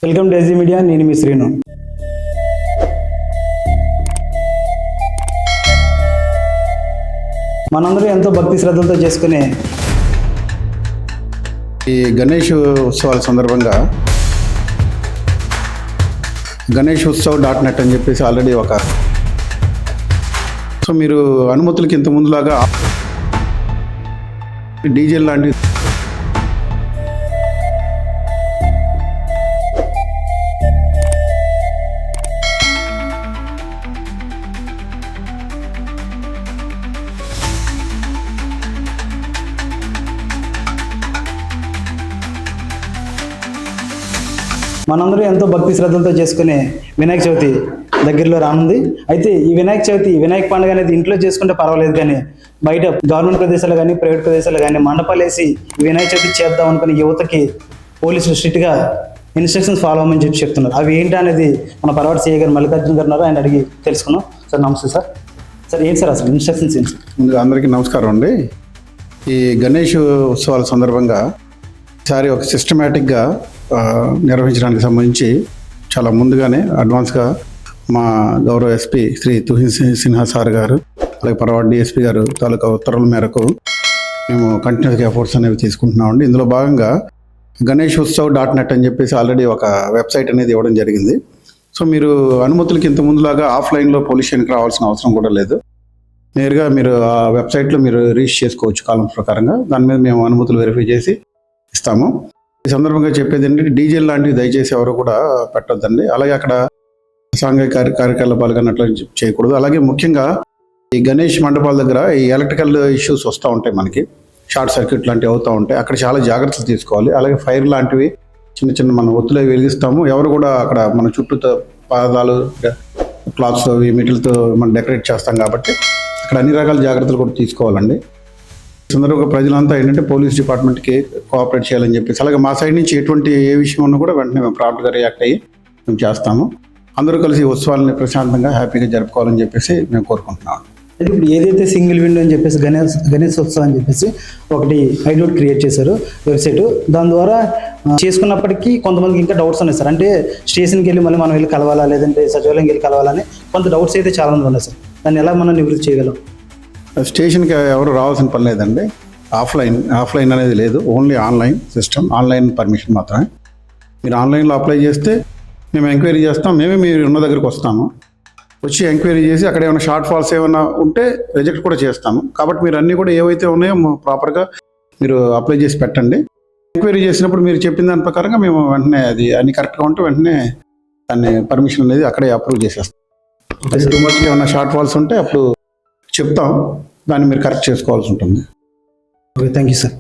Welcome to SG media. నేను మీ శ్రీను. మనందరూ ఎంతో భక్తి శ్రద్ధలతో చేసుకునే ఈ గణేష్ ఉత్సవాల సందర్భంగా గణేష్ ఉత్సవ్ .net అని చెప్పేసి ఆల్రెడీ సో మీరు అనుమతులకి ఇంత ముందులాగా డీజే లాంటి మనందరూ ఎంతో భక్తి శ్రద్ధలతో చేసుకునే వినాయక చవితి దగ్గరలో రానుంది. అయితే ఈ వినాయక పండుగ అనేది ఇంట్లో చేసుకుంటే పర్వాలేదు, కానీ బయట గవర్నమెంట్ ప్రదేశాలు కానీ ప్రైవేట్ ప్రదేశాలు కానీ మండపాలు వేసి ఈ వినాయక చవితి చేద్దాం అనుకునే యువతకి పోలీసులు స్ట్రిక్ట్గా ఇన్స్ట్రక్షన్స్ ఫాలో అవ్వమని చెప్తున్నారు. అవి ఏంటి అనేది మన పరవాడ సీఏ గారు మల్లికార్జున గారు ఉన్నారు, ఆయన అడిగి తెలుసుకున్నాం. సార్ నమస్తే సార్. సార్ ఏంటి సార్ అసలు ఇన్స్ట్రక్షన్స్ ఏంటి సార్? ముందుగా అందరికీ నమస్కారం అండి. ఈ గణేష్ ఉత్సవాల సందర్భంగా ఈసారి ఒక సిస్టమేటిక్గా నిర్వహించడానికి సంబంధించి చాలా ముందుగానే అడ్వాన్స్గా మా గౌరవ ఎస్పీ శ్రీ తుహిన్ సిన్హా సార్ గారు, అలాగే పరవాడ డిఎస్పీ గారు తాలూకా ఉత్తర్వుల మేరకు మేము కంటిన్యూస్గా ఎఫర్ట్స్ అనేవి తీసుకుంటున్నామండి. ఇందులో భాగంగా గణేష్ ఉత్సవ్ .net అని చెప్పేసి ఆల్రెడీ ఒక వెబ్సైట్ అనేది ఇవ్వడం జరిగింది. సో మీరు అనుమతులకి ఇంత ముందులాగా ఆఫ్లైన్లో పోలీస్ స్టేషన్కి రావాల్సిన అవసరం కూడా లేదు. నేరుగా మీరు ఆ వెబ్సైట్లో మీరు రిజిస్టర్ చేసుకోవచ్చు కాలమ్స్ ప్రకారంగా. దాని మీద మేము అనుమతులు వెరిఫై చేసి ఇస్తాము. ఈ సందర్భంగా చెప్పేది ఏంటంటే డీజే లాంటివి దయచేసి ఎవరు కూడా పెట్టొద్దండి. అలాగే అక్కడ సాంఘిక కార్యకలాపాలు కానీ అట్లా చేయకూడదు. అలాగే ముఖ్యంగా ఈ గణేష్ మండపాల దగ్గర ఈ ఎలక్ట్రికల్ ఇష్యూస్ వస్తూ ఉంటాయి, మనకి షార్ట్ సర్క్యూట్ లాంటివి అవుతూ ఉంటాయి. అక్కడ చాలా జాగ్రత్తలు తీసుకోవాలి. అలాగే ఫైర్ లాంటివి చిన్న చిన్న మనం ఒత్తులు వెలిగిస్తాము, ఎవరు కూడా అక్కడ మన చుట్టూ పాదాలు క్లాత్స్ వీటితో మనం డెకరేట్ చేస్తాం కాబట్టి అక్కడ అన్ని రకాల జాగ్రత్తలు కూడా తీసుకోవాలండి. సందర్భంగా ప్రజలంతా ఏంటంటే పోలీస్ డిపార్ట్మెంట్కి కోఆపరేట్ చేయాలని చెప్పేసి, అలాగే మా సైడ్ నుంచి ఎటువంటి ఏ విషయం ఉన్నా కూడా వెంటనే మేము ప్రాంప్ట్గా రియాక్ట్ అయ్యి మేము చేస్తాము. అందరూ కలిసి ఉత్సవాలని ప్రశాంతంగా హ్యాపీగా జరుపుకోవాలని చెప్పేసి మేము కోరుకుంటున్నాము. అయితే ఇప్పుడు ఏదైతే సింగిల్ విండో అని చెప్పేసి గణేష్ ఉత్సవం అని చెప్పేసి ఒకటి ఐడోట్ క్రియేట్ చేశారు వెబ్సైట్. దాని ద్వారా చేసుకున్నప్పటికీ కొంతమందికి ఇంకా డౌట్స్ ఉన్నాయి సార్. అంటే స్టేషన్కి వెళ్ళి మళ్ళీ మనం వెళ్ళి కలవాలా, లేదంటే సచివాలయంకి వెళ్ళి కలవాలని కొంత డౌట్స్ అయితే చాలా మంది ఉన్నాయి సార్. దాన్ని ఎలా మనం నివృత్తి చేయగలం? స్టేషన్కి ఎవరు రావాల్సిన పని లేదండి. ఆఫ్లైన్ అనేది లేదు, only online system, online permission మాత్రమే. మీరు ఆన్లైన్లో అప్లై చేస్తే మేము ఎంక్వైరీ చేస్తాం, మేమే మీరు ఉన్న దగ్గరికి వస్తాము, వచ్చి ఎంక్వైరీ చేసి అక్కడ ఏమైనా షార్ట్ ఫాల్స్ ఏమైనా ఉంటే రిజెక్ట్ కూడా చేస్తాము. కాబట్టి మీరు అన్నీ కూడా ఏవైతే ఉన్నాయో ప్రాపర్గా మీరు అప్లై చేసి పెట్టండి. ఎంక్వైరీ చేసినప్పుడు మీరు చెప్పిన దాని ప్రకారంగా మేము వెంటనే అది అన్ని కరెక్ట్గా ఉంటే వెంటనే దాన్ని పర్మిషన్ అనేది అక్కడే అప్రూవ్ చేసేస్తాం. అది టూ మచ్గా ఏమైనా షార్ట్ ఫాల్స్ ఉంటే అప్పుడు చెప్తాం, దాన్ని మీరు కరెక్ట్ చేసుకోవాల్సి ఉంటుంది. Okay, thank you sir.